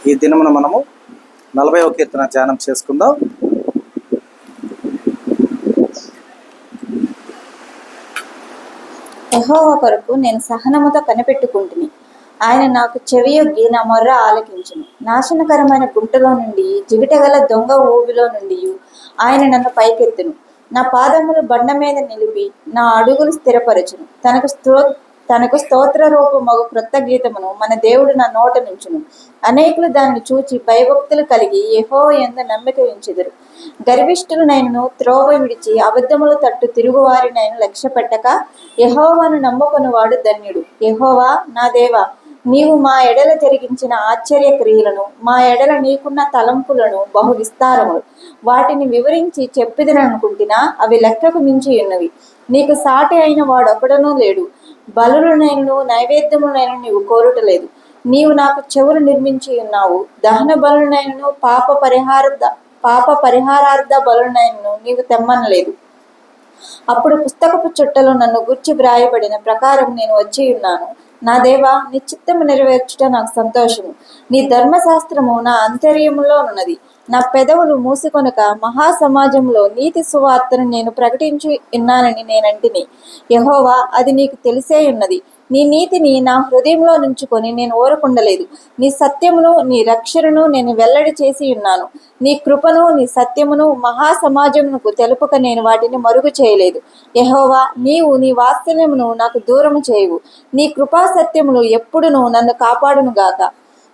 ఈ దినమున మనము 40వ కీర్తన ధ్యానం చేసుకుందాం. యెహోవా కొరకు నేను సహనముతో కనిపెట్టుకుంటుని, ఆయన నాకు చెవియొగ్గి నా మొర్ర ఆలకించును. నాశనకరమైన గుంటలో నుండి, జిగటగల దొంగ ఊబిలో నుండి ఆయన నన్ను పైకెత్తును. నా పాదములు బండ మీద నిలిపి నా అడుగులు స్థిరపరచును. తనకు స్తోత్ర రూపమగు క్రొత్త గీతమును మన దేవుడు నా నోట నుంచును. అనేకులు దాన్ని చూచి భయభక్తులు కలిగి యెహోవా యందు నమ్మిక ఉంచెదరు. గర్విష్ఠులనైనను త్రోవ విడిచి అబద్ధముల తట్టు తిరుగువారినైనా లక్ష్య పెట్టక యెహోవాను నమ్ముకొనువాడు ధన్యుడు. యెహోవా నా దేవా, నీవు మా ఎడల జరిగించిన ఆశ్చర్య క్రియలను, మా ఎడల నీకున్న తలంపులను బహు విస్తారములు. వాటిని వివరించి చెప్పిదననుకుంటున్నా, అవి లెక్కకు మించి ఉన్నవి. నీకు సాటి అయిన వాడొకడనూ లేడు. బలులనైనను నైవేద్యములైన నీవు కోరుటలేదు. నీవు నాకు చెవులు నిర్మించి ఉన్నావు. దహన బలులనైనను పాప పరిహారార్థ బలులనైనను నీవు తెమ్మనలేదు. అప్పుడు పుస్తకపు చుట్టలో నన్ను గూర్చి వ్రాయబడిన ప్రకారం నేను వచ్చి ఉన్నాను. నా దేవా, నీ చిత్తము నెరవేర్చుట నాకు సంతోషము. నీ ధర్మశాస్త్రము నా అంతర్యములో ఉన్నది. నా పెదవులు మూసుకొనక మహాసమాజంలో నీతి సువార్తను నేను ప్రకటించి ఉన్నానని నేనంటిని. యెహోవా, అది నీకు తెలిసే ఉన్నది. నీ నీతిని నా హృదయంలో నుంచుకొని నేను ఊరకుండలేదు. నీ సత్యమును నీ రక్షణను నేను వెల్లడి చేసి ఉన్నాను. నీ కృపను నీ సత్యమును మహాసమాజమునకు తెలుపక నేను వాటిని మరుగు చేయలేదు. యెహోవా, నీవు నీ వాత్సల్యమును నాకు దూరము చేయవు. నీ కృపా సత్యములు ఎప్పుడునూ నన్ను కాపాడునుగాక.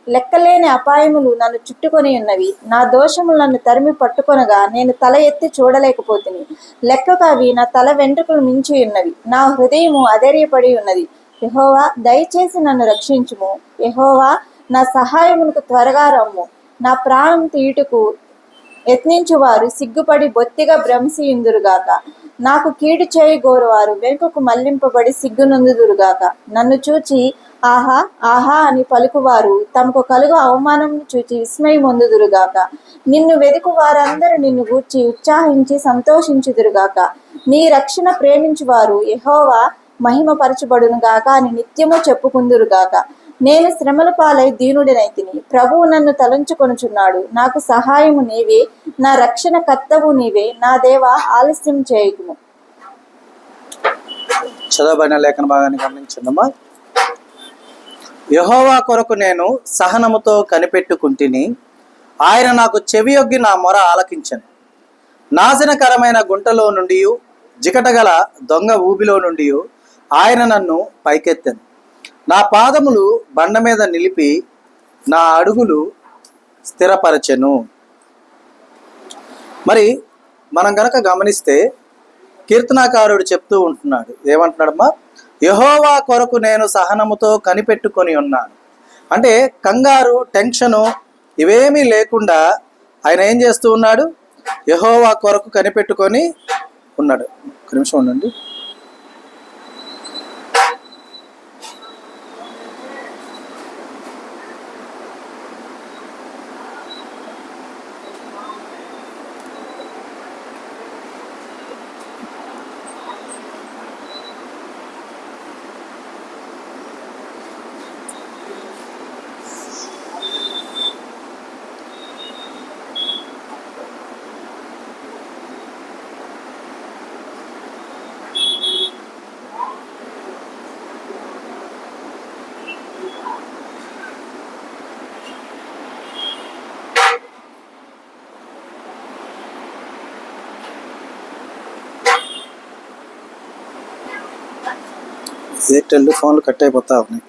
లెక్కలేని అపాయములు నన్ను చుట్టుకొని ఉన్నవి. నా దోషములు నన్ను తరిమి పట్టుకొనగా నేను తల ఎత్తి చూడలేకపోతుంది. లెక్కకు అవి నా తల వెంట్రుకలు మించి ఉన్నవి. నా హృదయము అధైర్యపడి ఉన్నది. యెహోవా, దయచేసి నన్ను రక్షించుము. యెహోవా, నా సహాయమునకు త్వరగా రమ్ము. నా ప్రాణం తీయుటకు యత్నించువారు సిగ్గుపడి బొత్తిగా భ్రమసియుందురుగాక. నాకు కీడు చేయగోరువారు వెనుకకు మళ్లింపబడి సిగ్గునందుదురుగాక. నన్ను చూచి ఆహా ఆహా అని పలుకువారు తమకు కలుగు అవమానమును చూచి విస్మయమొందుదురుగాక. నిన్ను వెదుకు వారందరూ నిన్ను గూర్చి ఉత్సాహించి సంతోషించుదురుగాక. నీ రక్షణ ప్రేమించువారు యెహోవా మహిమపరచబడునుగాక అని నిత్యము చెప్పుకుందురుగాక. నేను శ్రమల పాలై దీనుడినైతిని. ప్రభువు నన్ను తలంచుకొనుచున్నాడు. నాకు సహాయము నీవే, నా రక్షణ కర్తవు నీవే. నా దేవా, ఆలస్యం చేయకుము. చదవబడిన లేఖన భాగాన్ని గమనించండమ్మా. యెహోవా కొరకు నేను సహనముతో కనిపెట్టుకుంటుని, ఆయన నాకు చెవియొగ్గి నా మొర ఆలకించెను. నాశనకరమైన గుంటలో నుండి, జికటగల దొంగ ఊబిలో నుండి ఆయన నన్ను పైకెత్తెను. నా పాదములు బండ మీద నిలిపి నా అడుగులు స్థిరపరచెను. మరి మనం గనక గమనిస్తే కీర్తనాకారుడు చెప్తూ ఉంటున్నాడు, ఏమంటున్నాడమ్మా? యెహోవా కొరకు నేను సహనముతో కనిపెట్టుకొని ఉన్నాను. అంటే కంగారు, టెన్షను ఇవేమీ లేకుండా ఆయన ఏం చేస్తూ ఉన్నాడు? యెహోవా కొరకు కనిపెట్టుకొని ఉన్నాడు. ఒక నిమిషం ఉండండి. ఎయిర్టెల్ ఫోన్లు కట్ అయిపోతా ఉన్నాయి.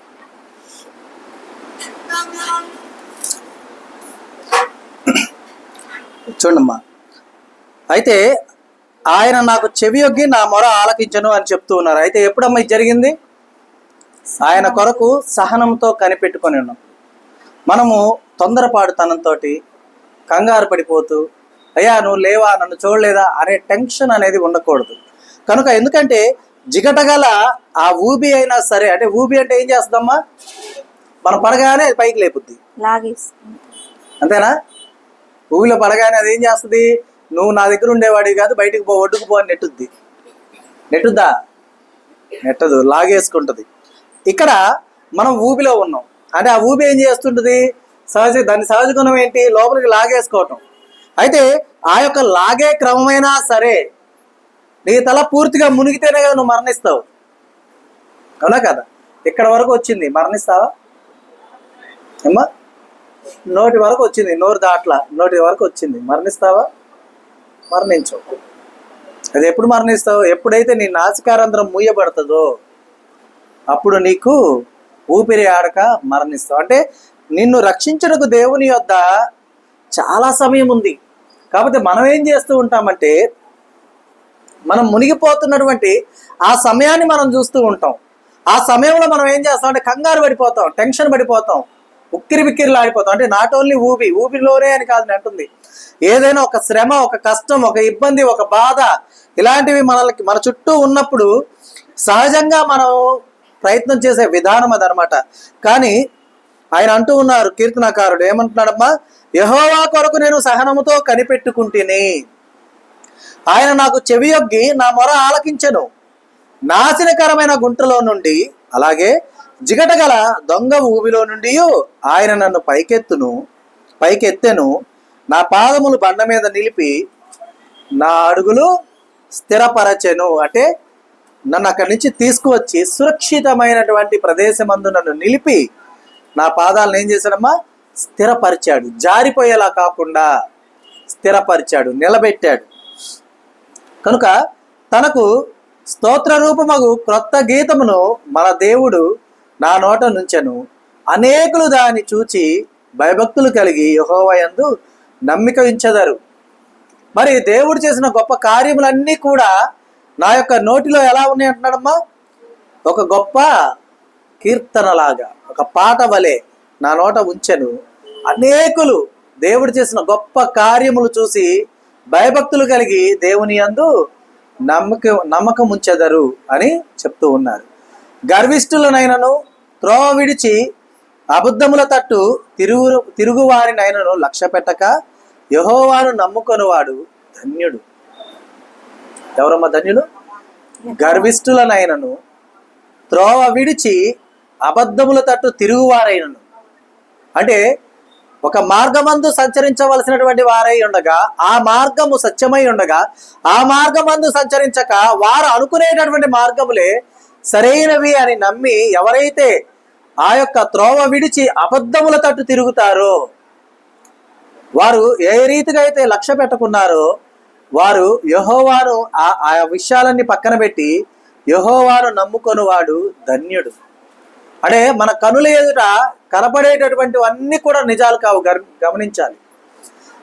చూడమ్మా, అయితే ఆయన నాకు చెవియొగ్గి నా మొర ఆలకించను అని చెప్తూ ఉన్నారు. అయితే ఎప్పుడమ్మా ఇది జరిగింది? ఆయన కొరకు సహనంతో కనిపెట్టుకొని ఉన్నాం. మనము తొందరపాటుతనంతో కంగారు పడిపోతూ, అయ్యా నువ్వు లేవా, నన్ను చూడలేదా అనే టెన్షన్ అనేది ఉండకూడదు. కనుక ఎందుకంటే జిగటగల ఆ ఊబి అయినా సరే, అంటే ఊబి అంటే ఏం చేస్తుందమ్మా? మనం పడగానే పైకి లేపుద్ది, అంతేనా? ఊబిలో పడగానే అది ఏం చేస్తుంది? నువ్వు నా దగ్గర ఉండేవాడివి కాదు, బయటికి పో, ఒడ్డుకు పో అని నెట్టుద్ది. నెట్టుద్దా? నెట్టదు, లాగేసుకుంటుంది. ఇక్కడ మనం ఊబిలో ఉన్నాం అంటే ఆ ఊబి ఏం చేస్తుంటుంది? దాని సహజ గుణం ఏంటి? లోపలికి లాగేసుకోవటం. అయితే ఆ యొక్క లాగే క్రమమైనా సరే నీ తల పూర్తిగా మునిగితేనే కదా నువ్వు మరణిస్తావు, అవునా కదా? ఇక్కడ వరకు వచ్చింది, మరణిస్తావా అమ్మా? నోటి వరకు వచ్చింది, నోరు దాట్లా, నోటి వరకు వచ్చింది, మరణిస్తావా? మరణించవు. అది ఎప్పుడు మరణిస్తావు? ఎప్పుడైతే నీ నాసికారంధ్రం మూయబడుతుందో అప్పుడు నీకు ఊపిరి ఆడక మరణిస్తావు. అంటే నిన్ను రక్షించడానికి దేవుని యొద్ద చాలా సమయం ఉంది. కాకపోతే మనం ఏం చేస్తూ ఉంటామంటే మనం మునిగిపోతున్నటువంటి ఆ సమయాన్ని మనం చూస్తూ ఉంటాం. ఆ సమయంలో మనం ఏం చేస్తాం అంటే కంగారు పడిపోతాం, టెన్షన్ పడిపోతాం, ఉక్కిరి బిక్కిరిలు ఆడిపోతాం. అంటే నాట్ ఓన్లీ ఊపిరిలోనే అని కాదు నేను అంటుంది. ఏదైనా ఒక శ్రమ, ఒక కష్టం, ఒక ఇబ్బంది, ఒక బాధ, ఇలాంటివి మన చుట్టూ ఉన్నప్పుడు సహజంగా మనం ప్రయత్నం చేసే విధానం అదనమాట. కానీ ఆయన అంటూ ఉన్నారు, కీర్తనకారుడు ఏమంటున్నాడమ్మా? యెహోవా కొరకు నేను సహనముతో కనిపెట్టుకుంటేని, ఆయన నాకు చెవియొగ్గి నా మొర ఆలకించెను. నాశనకరమైన గుంటలో నుండి, అలాగే జిగటగల దొంగ ఊబిలో నుండి ఆయన నన్ను పైకెత్తెను. నా పాదములు బండ మీద నిలిపి నా అడుగులు స్థిరపరచెను. అంటే నన్ను అక్కడి నుంచి తీసుకువచ్చి సురక్షితమైనటువంటి ప్రదేశమందు నన్ను నిలిపి నా పాదాలను ఏం చేశాడమ్మా? స్థిరపరిచాడు. జారిపోయేలా కాకుండా స్థిరపరిచాడు, నిలబెట్టాడు. కనుక తనకు స్తోత్ర రూపమగు క్రొత్త గీతమును మన దేవుడు నా నోట నుంచెను. అనేకులు దాన్ని చూచి భయభక్తులు కలిగి యెహోవా యందు నమ్మిక ఉంచెదరు. మరి దేవుడు చేసిన గొప్ప కార్యములన్నీ కూడా నా యొక్క నోటిలో ఎలా ఉన్నాయి అంటున్నాడమ్మా? ఒక గొప్ప కీర్తనలాగా, ఒక పాట వలె నా నోట ఉంచెను. అనేకులు దేవుడు చేసిన గొప్ప కార్యములు చూసి భయభక్తులు కలిగి దేవుని యందు నమ్మకం ఉంచెదరు అని చెప్తూ ఉన్నారు. గర్విష్ఠులనైనను త్రోవ విడిచి అబద్ధముల తట్టు తిరుగువారినైనను లక్ష్య పెట్టక యెహోవాను నమ్ముకొనివాడు ధన్యుడు. ఎవరమ్మా ధన్యుడు? గర్విష్ఠులనైనను త్రోవ విడిచి అబద్ధముల తట్టు తిరుగువారైనను, అంటే ఒక మార్గమందు సంచరించవలసినటువంటి వారై ఉండగా ఆ మార్గము సత్యమై ఉండగా ఆ మార్గమందు సంచరించక వారు అనుకునేటటువంటి మార్గములే సరైనవి అని నమ్మి ఎవరైతే ఆ యొక్క త్రోవ విడిచి అబద్ధముల తట్టు తిరుగుతారో, వారు ఏ రీతిగా అయితే లక్ష్య పెట్టుకున్నారో వారు యెహోవాను ఆ విషయాలన్నీ పక్కన పెట్టి యెహోవాను నమ్ముకొనివాడు ధన్యుడు. అంటే మన కనుల ఎదుట కనపడేటటువంటివన్నీ కూడా నిజాలు కావు, గమనించాలి.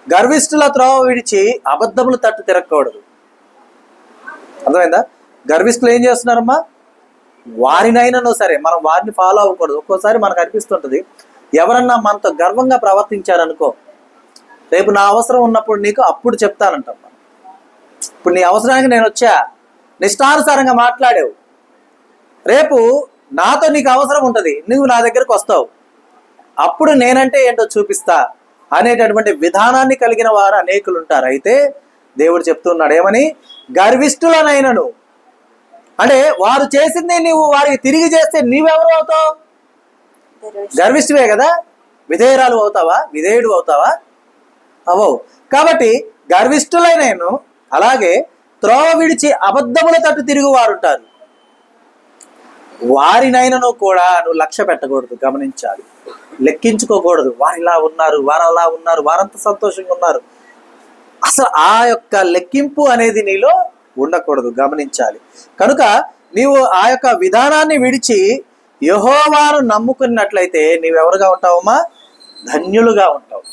గర్విష్ఠుల త్రోవ విడిచి అబద్ధములు తట్టు తిరగకూడదు. అర్థమైందా? గర్విష్ఠులు ఏం చేస్తున్నారమ్మా? వారినైనాను సరే మనం వారిని ఫాలో అవ్వకూడదు. ఒక్కోసారి మనకు అనిపిస్తుంటుంది, ఎవరన్నా మనతో గర్వంగా ప్రవర్తించారనుకో, రేపు నా అవసరం ఉన్నప్పుడు నీకు అప్పుడు చెప్తానంటాం. ఇప్పుడు నీ అవసరానికి నేను వచ్చా, నిష్టానుసారంగా మాట్లాడావు, రేపు నాతో నీకు అవసరం ఉంటుంది, నువ్వు నా దగ్గరకు వస్తావు, అప్పుడు నేనంటే ఏంటో చూపిస్తా అనేటటువంటి విధానాన్ని కలిగిన వారు అనేకులు ఉంటారు. అయితే దేవుడు చెప్తున్నాడు ఏమని? గర్విష్ఠులనైనను, అంటే వారు చేసింది నీవు వారికి తిరిగి చేస్తే నీవెవరు అవుతావు? గర్విష్ఠువే కదా. విధేయురాలు అవుతావా? విధేయుడు అవుతావా? అవవు. కాబట్టి గర్విష్ఠులైనను, అలాగే త్రోవ విడిచి అబద్ధముల తట్టు తిరుగు వారు ఉంటారు, వారినైనను కూడా నువ్వు లక్ష్య పెట్టకూడదు, గమనించాలి, లెక్కించుకోకూడదు. వారు ఇలా ఉన్నారు, వారు అలా ఉన్నారు, వారంత సంతోషంగా ఉన్నారు, అసలు ఆ యొక్క లెక్కింపు అనేది నీలో ఉండకూడదు, గమనించాలి. కనుక నీవు ఆ యొక్క విధానాన్ని విడిచి యెహోవాను నమ్ముకున్నట్లయితే నీవెవరుగా ఉంటావమ్మా? ధన్యులుగా ఉంటావు.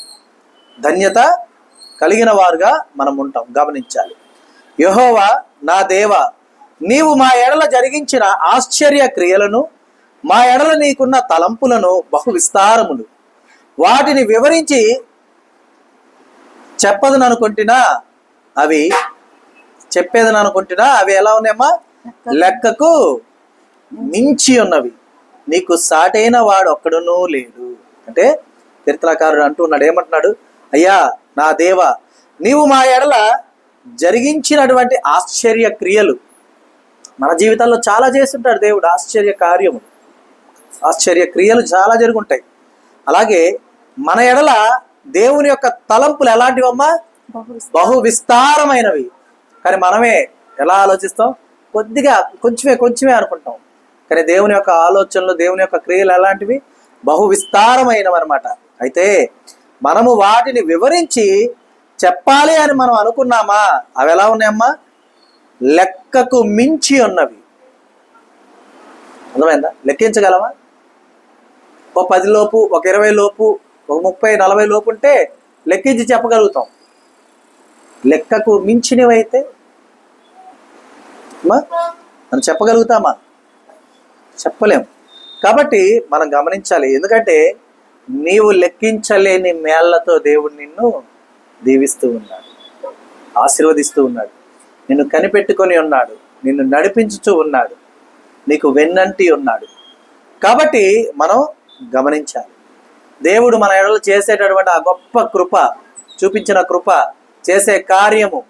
ధన్యత కలిగిన వారుగా మనం ఉంటాం, గమనించాలి. యెహోవా నా దేవా, నీవు మా ఎడల జరిగించిన ఆశ్చర్య క్రియలను, మా ఎడల నీకున్న తలంపులను బహు విస్తారములు, వాటిని వివరించి చెప్పేదననుకుంటున్నా అవి ఎలా ఉన్నాయమ్మా? లెక్కకు మించి ఉన్నవి, నీకు సాటైన వాడు ఒక్కడునూ లేడు. అంటే కీర్తనకారుడు అంటున్నాడు, ఏమంటున్నాడు? అయ్యా నా దేవా, నీవు మా ఎడల జరిగించినటువంటి ఆశ్చర్య క్రియలు, మన జీవితాల్లో చాలా చేస్తుంటాడు దేవుడు. ఆశ్చర్య కార్యము, ఆశ్చర్య క్రియలు చాలా జరుగుంటాయి. అలాగే మన ఎడల దేవుని యొక్క తలంపులు ఎలాంటివమ్మా? బహు విస్తారమైనవి. కానీ మనమే ఎలా ఆలోచిస్తాం? కొంచెమే అనుకుంటాం. కానీ దేవుని యొక్క ఆలోచనలు, దేవుని యొక్క క్రియలు ఎలాంటివి? బహు విస్తారమైనవి అనమాట. అయితే మనము వాటిని వివరించి చెప్పాలి అని మనం అనుకున్నామా? అవి ఎలా ఉన్నాయమ్మా? లెక్కకు మించి ఉన్నవి. అర్థమైందా? లెక్కించగలమా? ఒక 10 లోపు, ఒక 20 లోపు, ఒక 30, 40 లోపు ఉంటే లెక్కించి చెప్పగలుగుతాం. లెక్కకు మించినవైతే మనం చెప్పగలుగుతామా? చెప్పలేం. కాబట్టి మనం గమనించాలి. ఎందుకంటే నీవు లెక్కించలేని మేళ్లతో దేవుడు నిన్ను దీవిస్తూ ఉన్నాడు, ఆశీర్వదిస్తూ ఉన్నాడు, నిన్ను కనిపెట్టుకొని ఉన్నాడు, నిన్ను నడిపించుతూ ఉన్నాడు, నీకు వెన్నంటి ఉన్నాడు. కాబట్టి మనం గమనించాలి. దేవుడు మన ఎడల చేసేటటువంటి ఆ గొప్ప కృప, చూపించిన కృప, చేసే కార్యము,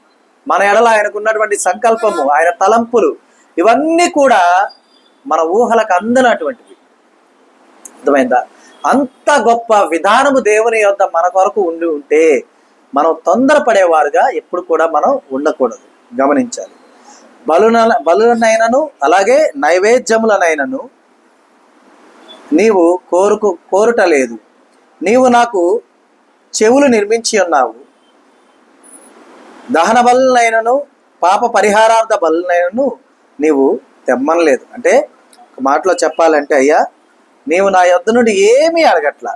మన ఎడల ఆయనకు ఉన్నటువంటి సంకల్పము, ఆయన తలంపులు, ఇవన్నీ కూడా మన ఊహలకు అందనటువంటివి. అర్థమైందా? అంత గొప్ప విధానము దేవుని యొద్ద మన కొరకు ఉండి ఉంటే మనం తొందరపడేవారుగా ఎప్పుడు కూడా మనం ఉండకూడదు. గమనించాలి. బలులనైనను అలాగే నైవేద్యములనైనను నీవు కోరుట లేదు. నీవు నాకు చెవులు నిర్మించి ఉన్నావు. దహన బలులనైనను పాప పరిహారార్థ బలులనైనను నీవు తెమ్మనలేదు. అంటే ఒక మాటలో చెప్పాలంటే, అయ్యా నీవు నా యొద్ద నుండి ఏమీ అడగట్లా,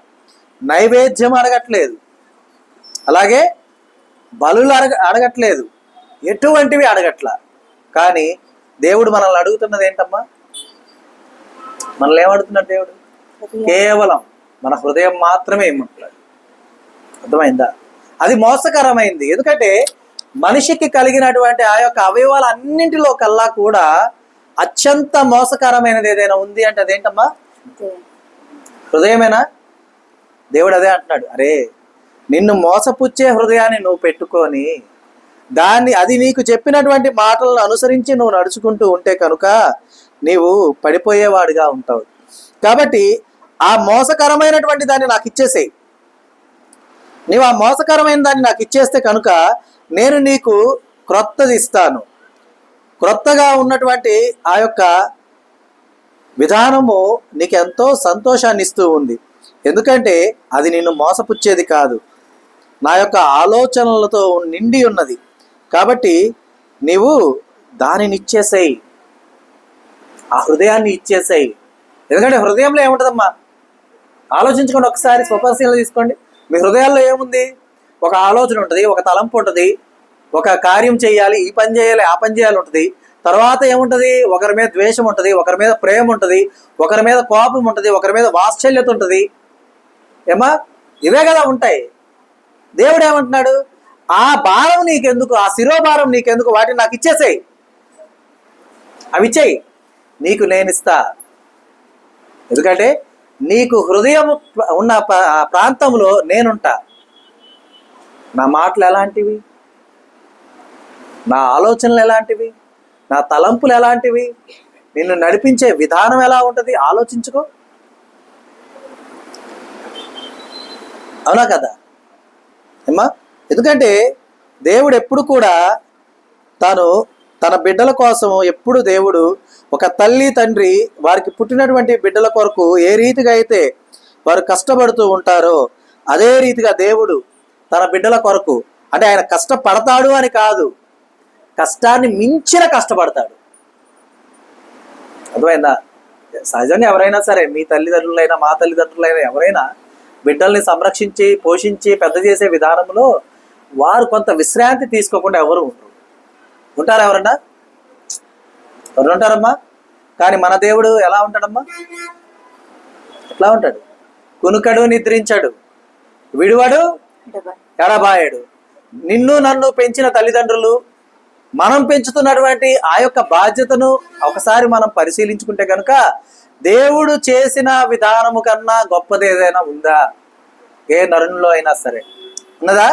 నైవేద్యం అడగట్లేదు, అలాగే బలులు అడగట్లేదు, ఎటువంటివి అడగట్లా. కానీ దేవుడు మనల్ని అడుగుతున్నది ఏంటమ్మా? మనల్ని ఏమడుగుతున్నాడు దేవుడు? కేవలం మన హృదయం మాత్రమే ఏమంటున్నాడు. అర్థమైందా? అది మోసకరమైంది. ఎందుకంటే మనిషికి కలిగినటువంటి ఆ యొక్క అవయవాలు అన్నింటిలో కల్లా కూడా అత్యంత మోసకరమైనది ఏదైనా ఉంది అంటే అదేంటమ్మా? హృదయమేనా? దేవుడు అదే అంటున్నాడు. అరే, నిన్ను మోసపుచ్చే హృదయాన్ని నువ్వు పెట్టుకొని అది నీకు చెప్పినటువంటి మాటలను అనుసరించి నువ్వు నడుచుకుంటూ ఉంటే కనుక నీవు పడిపోయేవాడిగా ఉంటావు. కాబట్టి ఆ మోసకరమైనటువంటి దాన్ని నాకు ఇచ్చేసేయి. నీవు ఆ మోసకరమైన దాన్ని నాకు ఇచ్చేస్తే కనుక నేను నీకు క్రొత్తది ఇస్తాను. క్రొత్తగా ఉన్నటువంటి ఆ యొక్క విధానము నీకు ఎంతో సంతోషాన్ని ఇస్తూ ఉంది. ఎందుకంటే అది నిన్ను మోసపుచ్చేది కాదు, నా యొక్క ఆలోచనలతో నిండి ఉన్నది. కాబట్టి నీవు దానిని ఇచ్చేసేయి, ఆ హృదయాన్ని ఇచ్చేసేయి. ఎందుకంటే హృదయంలో ఏముంటుందమ్మా? ఆలోచించుకోండి, ఒకసారి స్వపరిశీలన తీసుకోండి. మీ హృదయాల్లో ఏముంది? ఒక ఆలోచన ఉంటుంది, ఒక తలంపు ఉంటుంది, ఒక కార్యం చేయాలి, ఈ పని చేయాలి, ఆ పని చేయాలి ఉంటుంది. తర్వాత ఏముంటుంది? ఒకరి మీద ద్వేషం ఉంటుంది, ఒకరి మీద ప్రేమ ఉంటుంది, ఒకరి మీద కోపం ఉంటుంది, ఒకరి మీద వాత్సల్యత ఉంటుంది. ఏమా? ఇవే కదా ఉంటాయి. దేవుడు ఏమంటున్నాడు? ఆ భారం నీకెందుకు, ఆ శిరోభారం నీకెందుకు, వాటిని నాకు ఇచ్చేసేయి, అవి ఇచ్చేయి, నీకు నేను ఇస్తా. ఎందుకంటే నీకు హృదయం ఉన్న ప్రాంతంలో నేనుంటా. నా మాటలు ఎలాంటివి, నా ఆలోచనలు ఎలాంటివి, నా తలంపులు ఎలాంటివి, నిన్ను నడిపించే విధానం ఎలా ఉంటుంది ఆలోచించుకో. అవునా కదా ఏమ్మా? ఎందుకంటే దేవుడు ఎప్పుడు కూడా తన బిడ్డల కోసం ఎప్పుడు దేవుడు ఒక తల్లి తండ్రి వారికి పుట్టినటువంటి బిడ్డల కొరకు ఏ రీతిగా అయితే వారు కష్టపడుతూ ఉంటారో అదే రీతిగా దేవుడు తన బిడ్డల కొరకు, అంటే ఆయన కష్టపడతాడు అని కాదు, కష్టాన్ని మించిన కష్టపడతాడు. అర్థమైందా? సహజంగా ఎవరైనా సరే, మీ తల్లిదండ్రులైనా మా తల్లిదండ్రులైనా ఎవరైనా బిడ్డల్ని సంరక్షించి పోషించి పెద్ద చేసే విధానంలో వారు కొంత విశ్రాంతి తీసుకోకుండా ఎవరు ఉంటారు? ఎవరన్నా ఉంటారమ్మా? కానీ మన దేవుడు ఎలా ఉంటాడమ్మా? ఎట్లా ఉంటాడు? కునుకడు, నిద్రించాడు, విడువడు, ఎడబాయడు. నిన్ను నన్ను పెంచిన తల్లిదండ్రులు, మనం పెంచుతున్నటువంటి ఆ యొక్క బాధ్యతను ఒకసారి మనం పరిశీలించుకుంటే కనుక దేవుడు చేసిన విధానము కన్నా గొప్పది ఏదైనా ఉందా? ఏ నరునిలో అయినా సరే ఉన్నదా?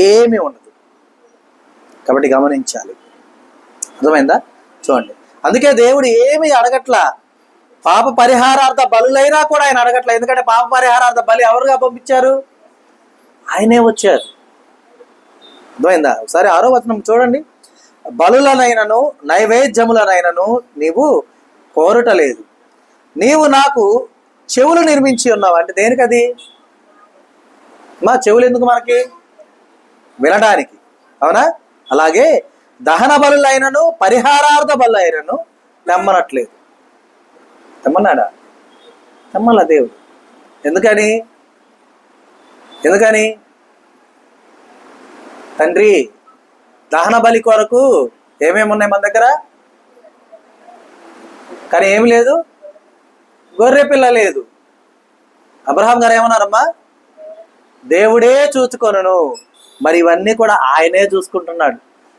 ఏమీ ఉండదు. కాబట్టి గమనించాలి. అర్థమైందా? చూడండి, అందుకే దేవుడు ఏమీ అడగట్లా, పాప పరిహారార్థ బలులైనా కూడా ఆయన అడగట్లేదు. ఎందుకంటే పాప పరిహారార్థ బలి ఎవరుగా పంపించారు? ఆయనే వచ్చారు. అర్థమైందా? ఒకసారి 6వ వచనం చూడండి. బలులనైనను నైవేద్యములనైనను నీవు కోరుటలేదు, నీవు నాకు చెవులు నిర్మించి ఉన్నావు. అంటే దేనికది? మా చెవులు ఎందుకు మనకి? వినడానికి, అవునా? అలాగే దహన బలులైనను పరిహారార్థ బలులైనను తెమ్మనట్లేదు. తెమ్మన్నాడా? తెమ్మలా దేవుడు. ఎందుకని? తండ్రి, దహన బలి కొరకు ఏమేమి ఉన్నాయి మన దగ్గర? కానీ ఏమి లేదు, గొర్రె పిల్ల లేదు. అబ్రహాం గారు ఏమన్నారమ్మా? దేవుడే చూసుకొనును. మరి ఇవన్నీ కూడా ఆయనే చూసుకుంటున్నాడు.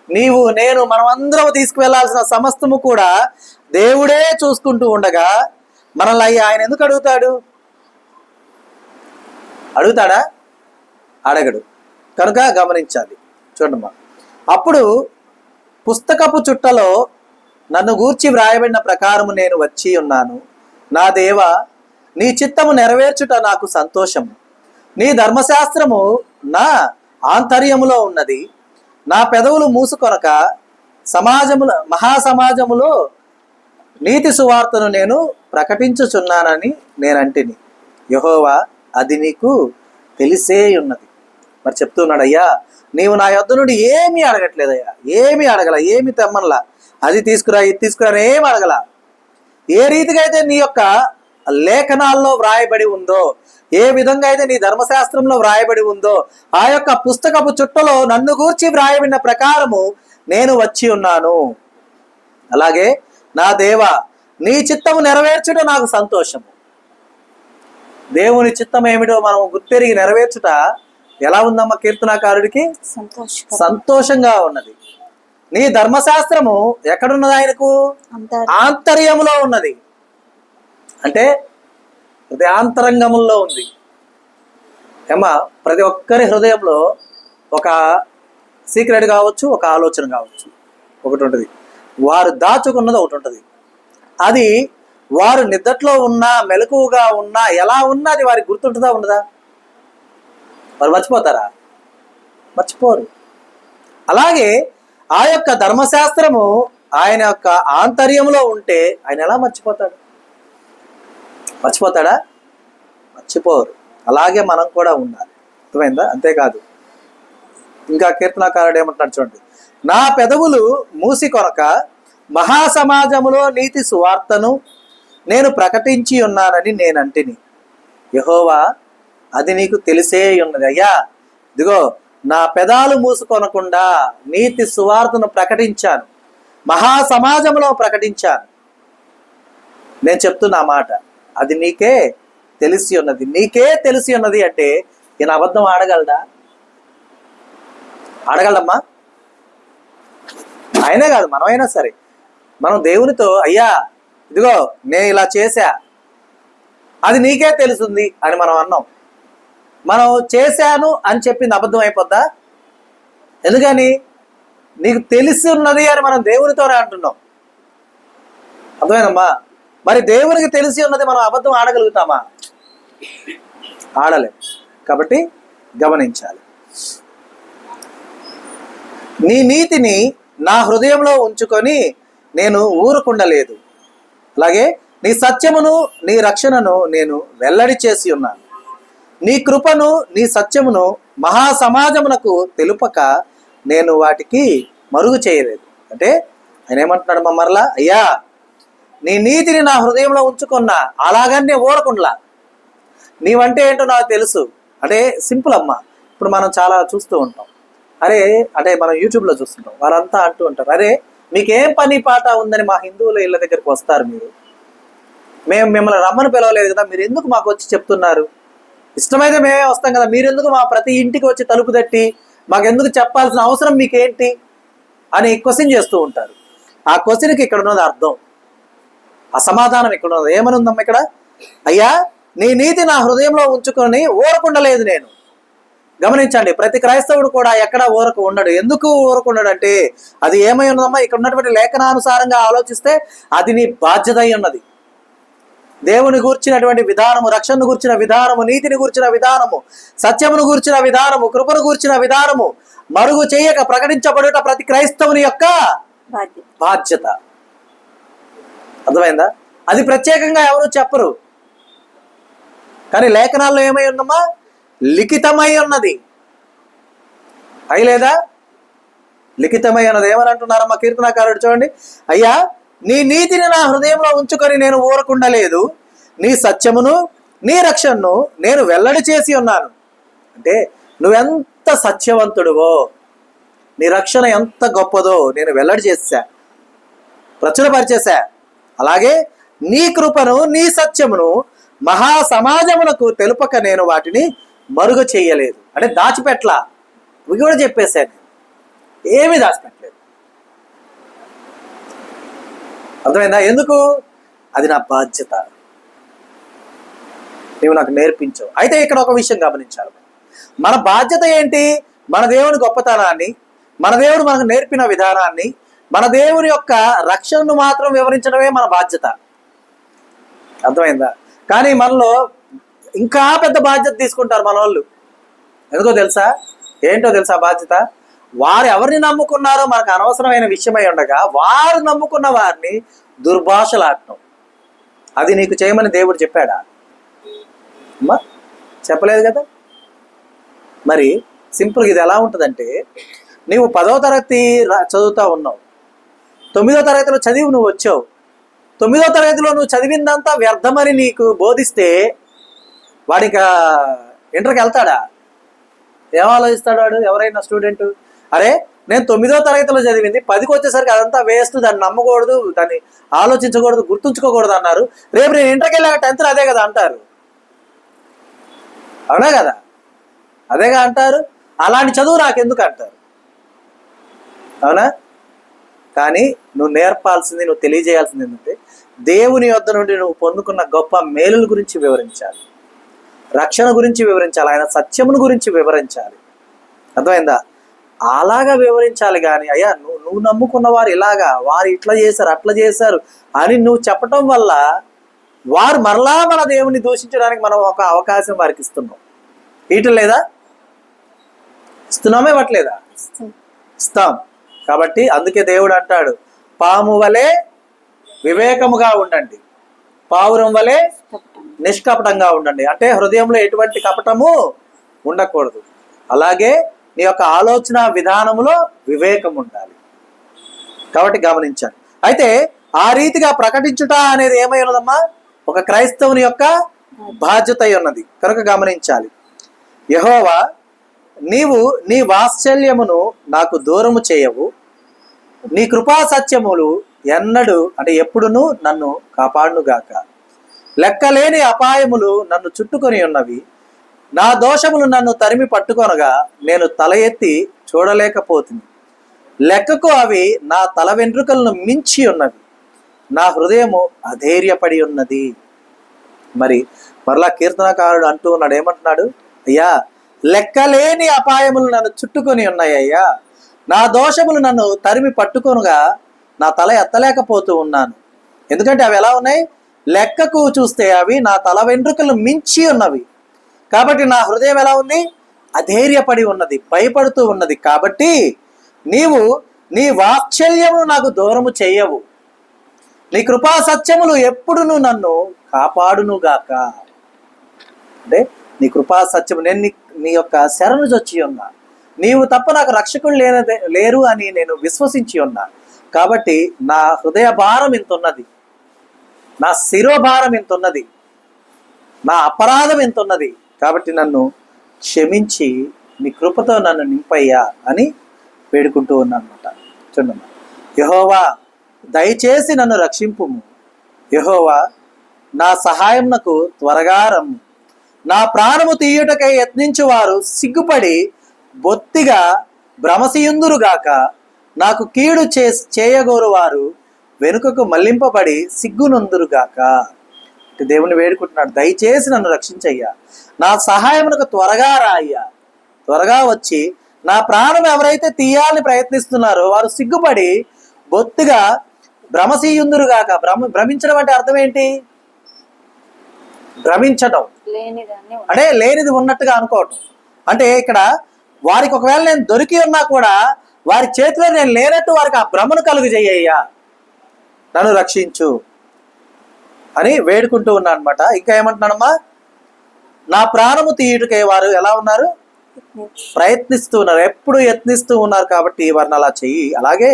నీవు నేను మనమందరం తీసుకువెళ్లాల్సిన సమస్తము కూడా దేవుడే చూసుకుంటూ ఉండగా మనల్ని ఆయన ఎందుకు అడుగుతాడు? అడుగుతాడా? అడగడు. కనుక గమనించాలి. చూడమ్మా, అప్పుడు పుస్తకపు చుట్టలో నన్ను గూర్చి వ్రాయబడిన ప్రకారము నేను వచ్చి ఉన్నాను. నా దేవ, నీ చిత్తము నెరవేర్చుట నాకు సంతోషము. నీ ధర్మశాస్త్రము నా ఆంతర్యములో ఉన్నది. నా పెదవులు మూసుకొనక మహాసమాజములో నీతి సువార్తను నేను ప్రకటించుచున్నానని నేనంటిని. యెహోవా, అది నీకు తెలిసే ఉన్నది. మరి చెప్తున్నాడు, అయ్యా నీవు నా యొద్ద నుండి ఏమీ అడగట్లేదయ్యా, ఏమీ అడగల, ఏమి తెమ్మనలా, అది తీసుకురా ఇది తీసుకురా ఏమి అడగల. ఏ రీతిగా అయితే నీ యొక్క లేఖనాల్లో వ్రాయబడి ఉందో, ఏ విధంగా అయితే నీ ధర్మశాస్త్రంలో వ్రాయబడి ఉందో, ఆ యొక్క పుస్తకపు చుట్టలో నన్ను గూర్చి వ్రాయబడిన ప్రకారము నేను వచ్చి ఉన్నాను. అలాగే నా దేవ, నీ చిత్తము నెరవేర్చుట నాకు సంతోషము. దేవుని చిత్తం ఏమిటో మనం గుర్తెరిగి నెరవేర్చుట ఎలా ఉందమ్మా? కీర్తనాకారుడికి సంతోషంగా ఉన్నది. నీ ధర్మశాస్త్రము ఎక్కడున్నది? ఆయనకు ఆంతర్యములో ఉన్నది. అంటే హృదయాంతరంగముల్లో ఉంది. ఏమా, ప్రతి ఒక్కరి హృదయంలో ఒక సీక్రెట్ కావచ్చు, ఒక ఆలోచన కావచ్చు, ఒకటి ఉంటుంది. వారు దాచుకున్నది ఒకటి ఉంటుంది. అది వారు నిద్రలో ఉన్నా, మెలకువగా ఉన్నా, ఎలా ఉన్నా అది వారికి గుర్తుంటుందా ఉండదా? వారు మర్చిపోతారా? మర్చిపోరు. అలాగే ఆ యొక్క ధర్మశాస్త్రము ఆయన యొక్క ఆంతర్యంలో ఉంటే ఆయన ఎలా మర్చిపోతాడు? మర్చిపోతాడా? మర్చిపోరు. అలాగే మనం కూడా ఉండాలి. అర్థమైందా? అంతేకాదు, ఇంకా కీర్తనాకారుడు ఏమంటున్నాడు చూడండి. నా పెదవులు మూసి కొనక మహాసమాజములో నీతి సువార్తను నేను ప్రకటించి ఉన్నానని నేనంటిని. యెహోవా, అది నీకు తెలిసే ఉన్నది. అయ్యా, ఇదిగో నా పెదాలు మూసుకొనకుండా నీతి సువార్తను ప్రకటించాను, మహాసమాజంలో ప్రకటించాను. నేను చెప్తున్నా మాట, అది నీకే తెలిసి ఉన్నది. నీకే తెలిసి ఉన్నది అంటే ఈయన అబద్ధం ఆడగలడా? ఆడగలమ్మా? ఆయనే కాదు, మనమైనా సరే మనం దేవునితో, అయ్యా ఇదిగో నేను ఇలా చేశా, అది నీకే తెలుస్తుంది అని మనం అన్నాం. మనం చేశాను అని చెప్పింది అబద్ధం అయిపోద్దా? ఎందుకని? నీకు తెలిసి ఉన్నది అని మనం దేవునితోనే అంటున్నాం. అర్థమైందమ్మా? మరి దేవునికి తెలిసి ఉన్నది మనం అబద్ధం ఆడగలుగుతామా? ఆడలేం. కాబట్టి గమనించాలి. నీ నీతిని నా హృదయంలో ఉంచుకొని నేను ఊరుకుండలేదు. అలాగే నీ సత్యమును నీ రక్షణను నేను వెల్లడి చేసి ఉన్నాను. నీ కృపను నీ సత్యమును మహాసమాజమునకు తెలుపక నేను వాటికి మరుగు చేయలేదు. అంటే ఆయన ఏమంటున్నాడు మరలా, అయ్యా నీ నీతిని నా హృదయంలో ఉంచుకున్నా, అలాగని నేను ఊరకుండలా. నీవంటే ఏంటో నాకు తెలుసు. అంటే సింపుల్ అమ్మా. ఇప్పుడు మనం చాలా చూస్తూ ఉంటాం, అరే అంటే మనం యూట్యూబ్లో చూస్తుంటాం, వాళ్ళంతా అంటూ ఉంటారు, అరే మీకేం పని పాట ఉందని మా హిందువుల ఇళ్ళ దగ్గరికి వస్తారు మీరు, మేము మిమ్మల్ని రమ్మని పిలవలేదు కదా, మీరు ఎందుకు మాకు వచ్చి చెప్తున్నారు? ఇష్టమైతే మేమే వస్తాం కదా, మీరెందుకు మా ప్రతి ఇంటికి వచ్చి తలుపు తట్టి మాకెందుకు చెప్పాల్సిన అవసరం మీకేంటి అని క్వశ్చన్ చేస్తూ ఉంటారు. ఆ క్వశ్చన్కి ఇక్కడ ఉన్నది అర్థం, ఆ సమాధానం ఇక్కడ ఉన్నది. ఏమని ఉందమ్మా ఇక్కడ? అయ్యా నీ నీతి నా హృదయంలో ఉంచుకొని ఊరకుండలేదు నేను. గమనించండి, ప్రతి క్రైస్తవుడు కూడా ఎక్కడ ఊరకు ఉండడు. ఎందుకు ఊరకుండడు అంటే అది ఏమై ఉన్నదమ్మా? ఇక్కడ ఉన్నటువంటి లేఖనానుసారంగా ఆలోచిస్తే అది నీ బాధ్యత అయి ఉన్నది. దేవుని గూర్చినటువంటి విధానము, రక్షణను గూర్చిన విధానము, నీతిని గూర్చిన విధానము, సత్యమును గూర్చిన విధానము, కృపను గూర్చిన విధానము మరుగు చేయక ప్రకటించబడుట ప్రతి క్రైస్తవుని యొక్క బాధ్యత. అర్థమైందా? అది ప్రత్యేకంగా ఎవరు చెప్పరు, కానీ లేఖనాల్లో ఏమై ఉన్నమా? లిఖితమై ఉన్నది. అయి లేదా? లిఖితమై ఉన్నది. ఏమని అంటున్నారమ్మా కీర్తనాకారుడు? చూడండి, అయ్యా నీ నీతిని నా హృదయంలో ఉంచుకొని నేను ఊరకుండలేదు, నీ సత్యమును నీ రక్షణను నేను వెల్లడి చేసి ఉన్నాను. అంటే నువ్వెంత సత్యవంతుడువో, నీ రక్షణ ఎంత గొప్పదో నేను వెల్లడి చేసా, ప్రచురపరిచేశా. అలాగే నీ కృపను నీ సత్యమును మహా సమాజమునకు తెలుపక నేను వాటిని మరుగు చేయలేదు. అంటే దాచిపెట్లా, ఇవి కూడా చెప్పేశాను, ఏమీ దాచిపెట్టలేదు. అర్థమైందా? ఎందుకు? అది నా బాధ్యత, నీవు నాకు నేర్పించావు. అయితే ఇక్కడ ఒక విషయం గమనించాలి, మన బాధ్యత ఏంటి? మన దేవుని గొప్పతనాన్ని, మన దేవుడు మనకు నేర్పిన విధానాన్ని, మన దేవుని యొక్క రక్షణను మాత్రం వివరించడమే మన బాధ్యత. అర్థమైందా? కానీ మనలో ఇంకా పెద్ద బాధ్యత తీసుకుంటారు మన వాళ్ళు. ఎందుకో తెలుసా? ఏంటో తెలుసా బాధ్యత? వారు ఎవరిని నమ్ముకున్నారో మనకు అనవసరమైన విషయమై ఉండగా వారు నమ్ముకున్న వారిని దుర్భాషలాడటం. అది నీకు చేయమని దేవుడు చెప్పాడా? అమ్మా చెప్పలేదు కదా. మరి సింపుల్గా ఇది ఎలా ఉంటుందంటే, నీవు 10వ తరగతి చదువుతూ ఉన్నావు, 9వ తరగతిలో చదివి నువ్వు వచ్చావు, 9వ తరగతిలో నువ్వు చదివిందంతా వ్యర్థమని నీకు బోధిస్తే వాడికి ఇంటర్కి వెళ్తాడా? ఏం ఆలోచిస్తాడు వాడు? ఎవరైనా స్టూడెంట్, అరే నేను 9వ తరగతిలో చదివింది 10కి వచ్చేసరికి అదంతా వేస్ట్, దాన్ని నమ్మకూడదు, దాన్ని ఆలోచించకూడదు, గుర్తుంచుకోకూడదు అన్నారు. రేపు నేను ఇంటర్కి వెళ్ళాక 10th అదే కదా అంటారు. అవునా కదా? అదేగా అంటారు. అలాంటి చదువు నాకెందుకు అంటారు. అవునా? కానీ నువ్వు నేర్పాల్సింది, నువ్వు తెలియజేయాల్సింది ఏంటంటే, దేవుని యొద్ద నుండి నువ్వు పొందుకున్న గొప్ప మేలుల గురించి వివరించాలి, రక్షణ గురించి వివరించాలి, ఆయన సత్యమును గురించి వివరించాలి. అర్థమైందా? అలాగా వివరించాలి. కానీ అయ్యా నువ్వు నమ్ముకున్న వారు ఇలాగా, వారు ఇట్లా చేశారు, అట్లా చేశారు అని నువ్వు చెప్పటం వల్ల వారు మరలా మన దేవుని దూషించడానికి మనం ఒక అవకాశం వారికి ఇస్తున్నాం. ఇటు లేదా? ఇస్తున్నామే, ఇవ్వట్లేదా? ఇస్తాం. కాబట్టి అందుకే దేవుడు అంటాడు, పాము వలె వివేకముగా ఉండండి, పావురం వలె నిష్కపటంగా ఉండండి. అంటే హృదయంలో ఎటువంటి కపటము ఉండకూడదు. అలాగే నీ యొక్క ఆలోచన విధానములో వివేకం ఉండాలి. కాబట్టి గమనించాలి. అయితే ఆ రీతిగా ప్రకటించుట అనేది ఏమై ఉన్నదమ్మా? ఒక క్రైస్తవుని యొక్క బాధ్యత ఉన్నది. కనుక గమనించాలి. యెహోవా నీవు నీ వాత్సల్యమును నాకు దూరము చేయవు, నీ కృపా సత్యములు ఎన్నడు అంటే ఎప్పుడును నన్ను కాపాడునుగాక. లెక్కలేని అపాయములు నన్ను చుట్టుకొని ఉన్నవి, నా దోషములు నన్ను తరిమి పట్టుకొనగా నేను తల ఎత్తి చూడలేకపోతుంది. లెక్కకు అవి నా తల వెంట్రుకలను మించి ఉన్నవి, నా హృదయము అధైర్యపడి ఉన్నది. మరలా కీర్తనకారుడు అంటూ ఉన్నాడు, ఏమంటున్నాడు? అయ్యా లెక్కలేని అపాయములు నన్ను చుట్టుకొని ఉన్నాయ్యా, నా దోషములు నన్ను తరిమి పట్టుకొనుగా నా తల ఎత్తలేకపోతూ ఉన్నాను. ఎందుకంటే అవి ఎలా ఉన్నాయి? లెక్కకు చూస్తే అవి నా తల వెంట్రుకలు మించి ఉన్నవి. కాబట్టి నా హృదయం ఎలా ఉంది? అధైర్యపడి ఉన్నది, భయపడుతూ ఉన్నది. కాబట్టి నీవు నీ వాత్సల్యమును నాకు దూరము చెయ్యవు, నీ కృపా సత్యములు ఎప్పుడును నన్ను కాపాడునుగాక. అంటే నీ కృపా సత్యము, నేను నీ యొక్క శరణు చొచ్చి ఉన్నా, నీవు తప్ప నాకు రక్షకులు లేరు అని నేను విశ్వసించి ఉన్నా. కాబట్టి నా హృదయ భారం ఎంత ఉన్నది, నా శిరోభారం ఎంత ఉన్నది, నా అపరాధం ఎంత ఉన్నది. కాబట్టి నన్ను క్షమించి నీ కృపతో నన్ను నింపయ్యా అని వేడుకుంటూ ఉన్నాను అనమాట. చూడమ్మా, యెహోవా దయచేసి నన్ను రక్షింపుము, యెహోవా నా సహాయం నాకు త్వరగా రమ్ము. నా ప్రాణము తీయుటకై యత్నించు వారు సిగ్గుపడి బొత్తిగా భ్రమసియుందురుగాక. నాకు కీడు చేయగోరు వారు వెనుకకు మళ్లింపబడి సిగ్గునందురుగాక. దేవుని వేడుకుంటున్నాడు, దయచేసి నన్ను రక్షించయ్యా, నా సహాయమునకు త్వరగా రాయ్యా, త్వరగా వచ్చి నా ప్రాణం ఎవరైతే తీయాలని ప్రయత్నిస్తున్నారో వారు సిగ్గుపడి బొత్తిగా భ్రమసీయుందురుగాక. భ్రమించడం అంటే అర్థం ఏంటి? భ్రమించటం లేనిదాన్ని అంటే లేనిది ఉన్నట్టుగా అనుకోవటం. అంటే ఇక్కడ వారికి ఒకవేళ నేను దొరికి ఉన్నా కూడా వారి చేతిలో నేను లేనట్టు వారికి ఆ భ్రమను కలుగు చేయ్యా, నన్ను రక్షించు అని వేడుకుంటూ ఉన్నా అనమాట. ఇంకా ఏమంటున్నానమ్మా, నా ప్రాణము తీయుటకే వారు ఎలా ఉన్నారు, ప్రయత్నిస్తూ ఉన్నారు, ఎప్పుడు యత్నిస్తూ ఉన్నారు. కాబట్టి వారిని అలా చెయ్యి. అలాగే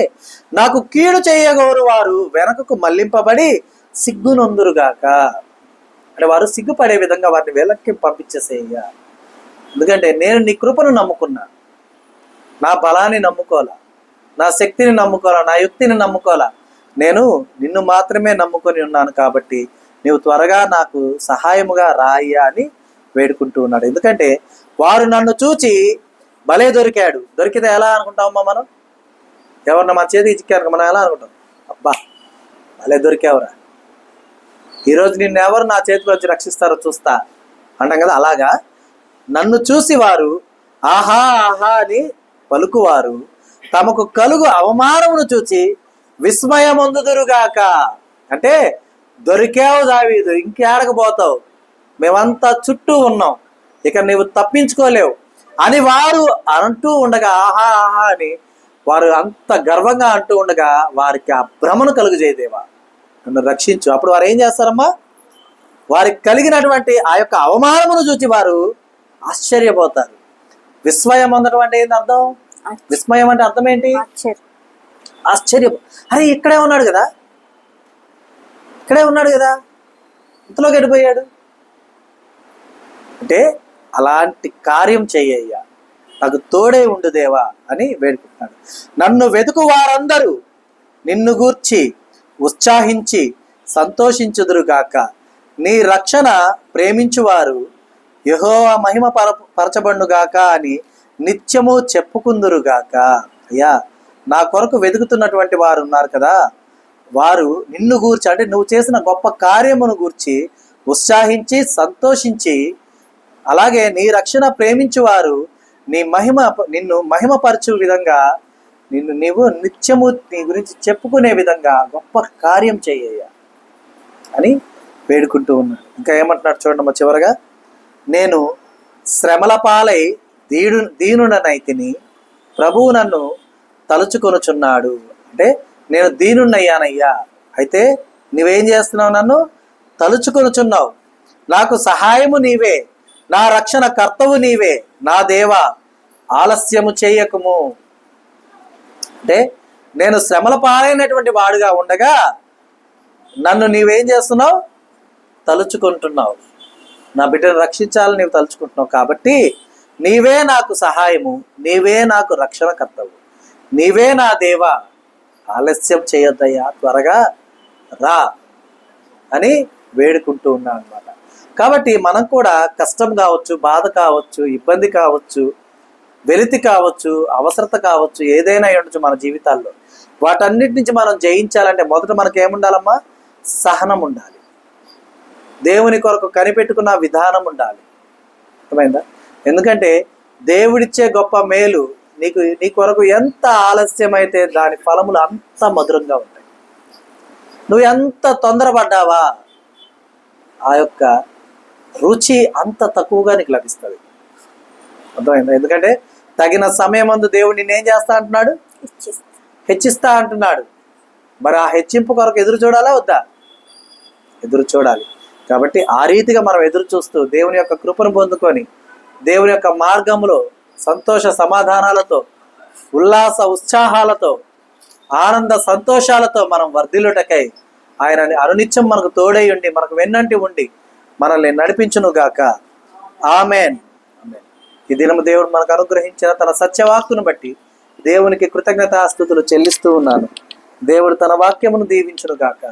నాకు కీడు చేయగోరు వారు వెనకకు మళ్లింపబడి సిగ్గునొందురుగాక. అంటే వారు సిగ్గుపడే విధంగా వారిని వెనక్కి పంపించేసేయ. ఎందుకంటే నేను నీ కృపను నమ్ముకున్నా, నా బలాన్ని నమ్ముకోవాలా, నా శక్తిని నమ్ముకోవాలా, నా యుక్తిని నమ్ముకోవాలా, నేను నిన్ను మాత్రమే నమ్ముకొని ఉన్నాను. కాబట్టి నీవు త్వరగా నాకు సహాయముగా రాయ్యా అని వేడుకుంటూ ఉన్నాడు. ఎందుకంటే వారు నన్ను చూచి భలే దొరికాడు. దొరికితే ఎలా అనుకుంటామమ్మా మనం? ఎవరన్నా మా చేతికి చిక్కారు మనం ఎలా అనుకుంటాం? అబ్బా భలే దొరికావురా, ఈరోజు నిన్ను ఎవరు నా చేతిలో వచ్చి రక్షిస్తారో చూస్తా అంటాం కదా. అలాగా నన్ను చూసి వారు ఆహా ఆహా అని పలుకువారు తమకు కలుగు అవమానమును చూచి విస్మయమొందుదురుగాక. అంటే దొరికావు దావీదు, ఇంకేడకపోతావు, మేమంతా చుట్టూ ఉన్నాం, ఇక నీవు తప్పించుకోలేవు అని వారు అంటూ ఉండగా, ఆహా ఆహా అని వారు అంత గర్వంగా అంటూ ఉండగా వారికి ఆ భ్రమను కలుగజేయదేవా, నన్ను రక్షించు. అప్పుడు వారు ఏం చేస్తారమ్మా, వారికి కలిగినటువంటి ఆ యొక్క అవమానమును చూసి వారు ఆశ్చర్యపోతారు. విస్మయం అందడం అంటే ఏంటి అర్థం? విస్మయం అంటే అర్థం ఏంటి? ఆశ్చర్యం. అరే ఇక్కడే ఉన్నాడు కదా, ఇక్కడే ఉన్నాడు కదా, ఇంతలోకి వెళ్ళిపోయాడు అంటే అలాంటి కార్యం చెయ్యయ్యా, నాకు తోడే ఉండు దేవా అని వేడుకుంటున్నాడు. నన్ను వెతుకు వారందరూ నిన్ను గూర్చి ఉత్సాహించి సంతోషించుదురుగాక. నీ రక్షణ ప్రేమించువారు యెహోవా మహిమ పరచబడుగాక అని నిత్యము చెప్పుకుందురుగాక. అయ్యా నా కొరకు వెతుకుతున్నటువంటి వారు ఉన్నారు కదా, వారు నిన్ను గూర్చి అంటే నువ్వు చేసిన గొప్ప కార్యమును గూర్చి ఉత్సాహించి సంతోషించి, అలాగే నీ రక్షణ ప్రేమించువారు నిన్ను మహిమపరచు విధంగా నీవు నిత్యము నీ గురించి చెప్పుకునే విధంగా గొప్ప కార్యం చెయ్యయ్యా అని వేడుకుంటూ ఉన్నాడు. ఇంకా ఏమంటున్నాడు చూడమ్మా చివరగా, నేను శ్రమల పాలై దీనుడనైతిని, ప్రభువు నన్ను తలుచుకొనుచున్నాడు. అంటే నేను దీనున్నయ్యానయ్యా, అయితే నువ్వేం చేస్తున్నావు, నన్ను తలుచుకొనుచున్నావు, నాకు సహాయము నీవే, నా రక్షణ కర్తవు నీవే, నా దేవా ఆలస్యము చేయకము. అంటే నేను శ్రమల పాలైనటువంటి వాడుగా ఉండగా నన్ను నీవేం చేస్తున్నావు, తలుచుకుంటున్నావు, నా బిడ్డను రక్షించాలని నీవు తలుచుకుంటున్నావు. కాబట్టి నీవే నాకు సహాయము, నీవే నాకు రక్షణ కర్తవు, నీవే నా దేవా, ఆలస్యం చేయొద్దయ్యా, త్వరగా రా అని వేడుకుంటూ ఉన్నాను అనమాట. కాబట్టి మనం కూడా కష్టం కావచ్చు, బాధ కావచ్చు, ఇబ్బంది కావచ్చు, వెలితి కావచ్చు, అవసరత కావచ్చు, ఏదైనా ఉండొచ్చు మన జీవితాల్లో. వాటన్నిటి నుంచి మనం జయించాలంటే మొదట మనకి ఏముండాలమ్మా, సహనం ఉండాలి, దేవుని కొరకు కనిపెట్టుకున్న విధానం ఉండాలి. అర్థమైందా? ఎందుకంటే దేవుడిచ్చే గొప్ప మేలు నీ కొరకు ఎంత ఆలస్యమైతే దాని ఫలములు అంత మధురంగా ఉంటాయి. నువ్వు ఎంత తొందరపడ్డావా ఆ యొక్క రుచి అంత తక్కువగా నీకు లభిస్తుంది. అర్థమైందా? ఎందుకంటే తగిన సమయం అందు దేవుడు నిన్నేం చేస్తా అంటున్నాడు, హెచ్చిస్తా అంటున్నాడు. మరి ఆ హెచ్చింపు కొరకు ఎదురు చూడాలా వద్దా? ఎదురు చూడాలి. కాబట్టి ఆ రీతిగా మనం ఎదురు చూస్తూ దేవుని యొక్క కృపను పొందుకొని దేవుని యొక్క మార్గంలో సంతోష సమాధానాలతో, ఉల్లాస ఉత్సాహాలతో, ఆనంద సంతోషాలతో మనం వర్ధిల్లుటకై ఆయన అనునిత్యం మనకు తోడై ఉండి మనకు వెన్నంటి ఉండి మనల్ని నడిపించునుగాక. ఆమెన్. ఈ దినము దేవుడు మనకు అనుగ్రహించిన తన సత్యవాక్కును బట్టి దేవునికి కృతజ్ఞతాస్తుతులు చెల్లిస్తూ ఉన్నాను. దేవుడు తన వాక్యమును దీవించునుగాక.